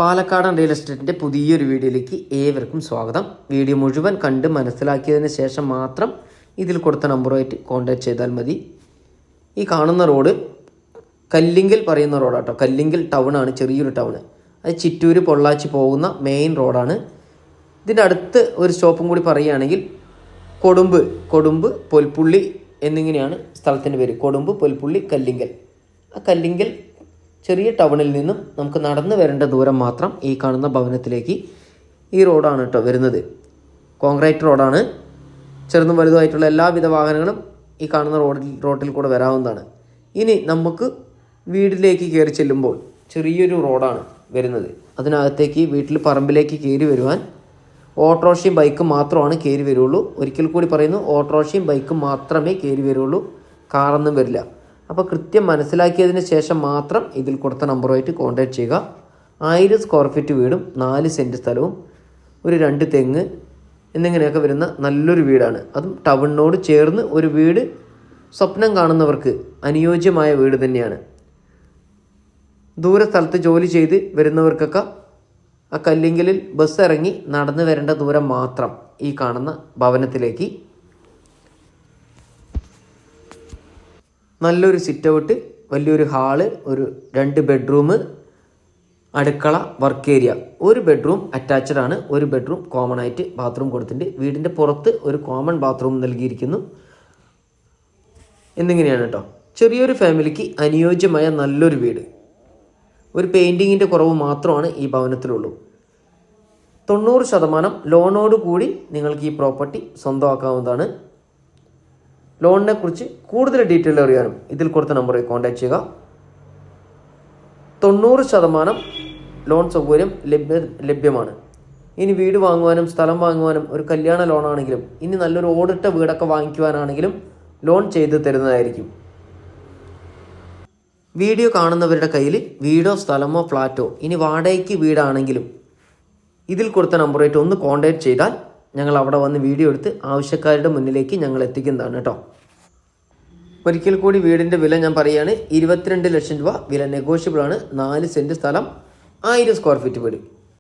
പാലക്കാടൻ റിയൽ എസ്റ്റേറ്റിൻ്റെ പുതിയൊരു വീഡിയോയിലേക്ക് ഏവർക്കും സ്വാഗതം. വീഡിയോ മുഴുവൻ കണ്ട് മനസ്സിലാക്കിയതിന് ശേഷം മാത്രം ഇതിൽ കൊടുത്ത നമ്പറുമായിട്ട് കോൺടാക്ട് ചെയ്താൽ മതി. ഈ കാണുന്ന റോഡ് കല്ലിങ്കൽ പറയുന്ന റോഡാട്ടോ. കല്ലിങ്കൽ ടൗണാണ്, ചെറിയൊരു ടൗണ്. അത് ചിറ്റൂർ പൊള്ളാച്ചി പോകുന്ന മെയിൻ റോഡാണ്. ഇതിൻ്റെ അടുത്ത് ഒരു സ്റ്റോപ്പും കൂടി പറയുകയാണെങ്കിൽ കൊടുമ്പ് പൊൽപ്പുള്ളി എന്നിങ്ങനെയാണ് സ്ഥലത്തിൻ്റെ പേര്. കൊടുമ്പ്, പൊൽപ്പുള്ളി, കല്ലിങ്കൽ. ആ കല്ലിങ്കൽ ചെറിയ ടൗണിൽ നിന്നും നമുക്ക് നടന്നു വരേണ്ട ദൂരം മാത്രം ഈ കാണുന്ന ഭവനത്തിലേക്ക് ഈ റോഡാണ് കേട്ടോ വരുന്നത്. കോൺക്രീറ്റ് റോഡാണ്. ചെറുതും വലുതുമായിട്ടുള്ള എല്ലാവിധ വാഹനങ്ങളും ഈ കാണുന്ന റോഡിൽ കൂടെ വരാവുന്നതാണ്. ഇനി നമുക്ക് വീട്ടിലേക്ക് കയറി ചെല്ലുമ്പോൾ ചെറിയൊരു റോഡാണ് വരുന്നത്. അതിനകത്തേക്ക് വീട്ടിൽ പറമ്പിലേക്ക് കയറി വരുവാൻ ഓട്ടോറിക്ഷയും ബൈക്കും മാത്രമാണ് കയറി വരുള്ളൂ. ഒരിക്കൽ കൂടി പറയുന്നു, ഓട്ടോറിക്ഷയും ബൈക്കും മാത്രമേ കയറി വരുള്ളൂ, കാറൊന്നും വരില്ല. അപ്പോൾ കൃത്യം മനസ്സിലാക്കിയതിന് ശേഷം മാത്രം ഇതിൽ കൊടുത്ത നമ്പറുമായിട്ട് കോൺടാക്ട് ചെയ്യുക. 1000 സ്ക്വയർ ഫീറ്റ് വീടും 4 സെൻറ്റ് സ്ഥലവും ഒരു 2 തെങ്ങ് എന്നിങ്ങനെയൊക്കെ വരുന്ന നല്ലൊരു വീടാണ്. അതും ടൗണിനോട് ചേർന്ന് ഒരു വീട് സ്വപ്നം കാണുന്നവർക്ക് അനുയോജ്യമായ വീട് തന്നെയാണ്. ദൂര സ്ഥലത്ത് ജോലി ചെയ്ത് വരുന്നവർക്കൊക്കെ ആ കല്ലിങ്കലിൽ ബസ് ഇറങ്ങി നടന്നു വരേണ്ട ദൂരം മാത്രം ഈ കാണുന്ന ഭവനത്തിലേക്ക്. നല്ലൊരു സിറ്റ് ഔട്ട്, വലിയൊരു ഹാള്, ഒരു 2 ബെഡ്റൂം, അടുക്കള, വർക്ക് ഏരിയ. ഒരു ബെഡ്റൂം അറ്റാച്ച്ഡ് ആണ്, ഒരു ബെഡ്റൂം കോമൺ ആയിട്ട് ബാത്റൂം കൊടുത്തിട്ടുണ്ട്. വീടിൻ്റെ പുറത്ത് ഒരു കോമൺ ബാത്റൂം നൽകിയിരിക്കുന്നു എന്നിങ്ങനെയാണ് കേട്ടോ. ചെറിയൊരു ഫാമിലിക്ക് അനുയോജ്യമായ നല്ലൊരു വീട്. ഒരു പെയിൻറ്റിങ്ങിൻ്റെ കുറവ് മാത്രമാണ് ഈ ഭവനത്തിലുള്ളൂ. 90% ലോണോട് കൂടി നിങ്ങൾക്ക് ഈ പ്രോപ്പർട്ടി സ്വന്തമാക്കാവുന്നതാണ്. ലോണിനെ കുറിച്ച് കൂടുതൽ ഡീറ്റെയിൽ അറിയാനും ഇതിൽ കൊടുത്ത നമ്പറിൽ കോൺടാക്ട് ചെയ്യുക. 90% ലോൺ സൗകര്യം ലഭ്യമാണ്. ഇനി വീട് വാങ്ങുവാനും സ്ഥലം വാങ്ങുവാനും ഒരു കല്യാണ ലോണാണെങ്കിലും ഇനി നല്ലൊരു ഓടിട്ട വീടൊക്കെ വാങ്ങിക്കുവാനാണെങ്കിലും ലോൺ ചെയ്ത് തരുന്നതായിരിക്കും. വീഡിയോ കാണുന്നവരുടെ കയ്യിൽ വീടോ സ്ഥലമോ ഫ്ലാറ്റോ ഇനി വാടകയ്ക്ക് വീടാണെങ്കിലും ഇതിൽ കൊടുത്ത നമ്പറായിട്ട് ഒന്ന് കോൺടാക്ട് ചെയ്താൽ ഞങ്ങൾ അവിടെ വന്ന് വീഡിയോ എടുത്ത് ആവശ്യക്കാരുടെ മുന്നിലേക്ക് ഞങ്ങൾ എത്തിക്കുന്നതാണ് കേട്ടോ. ഒരിക്കൽ കൂടി വീടിൻ്റെ വില ഞാൻ പറയുകയാണ്, 22 ലക്ഷം രൂപ വില നെഗോഷ്യബിൾ ആണ്. 4 സെൻറ്റ് സ്ഥലം, 1000 സ്ക്വയർ ഫീറ്റ് വീട്.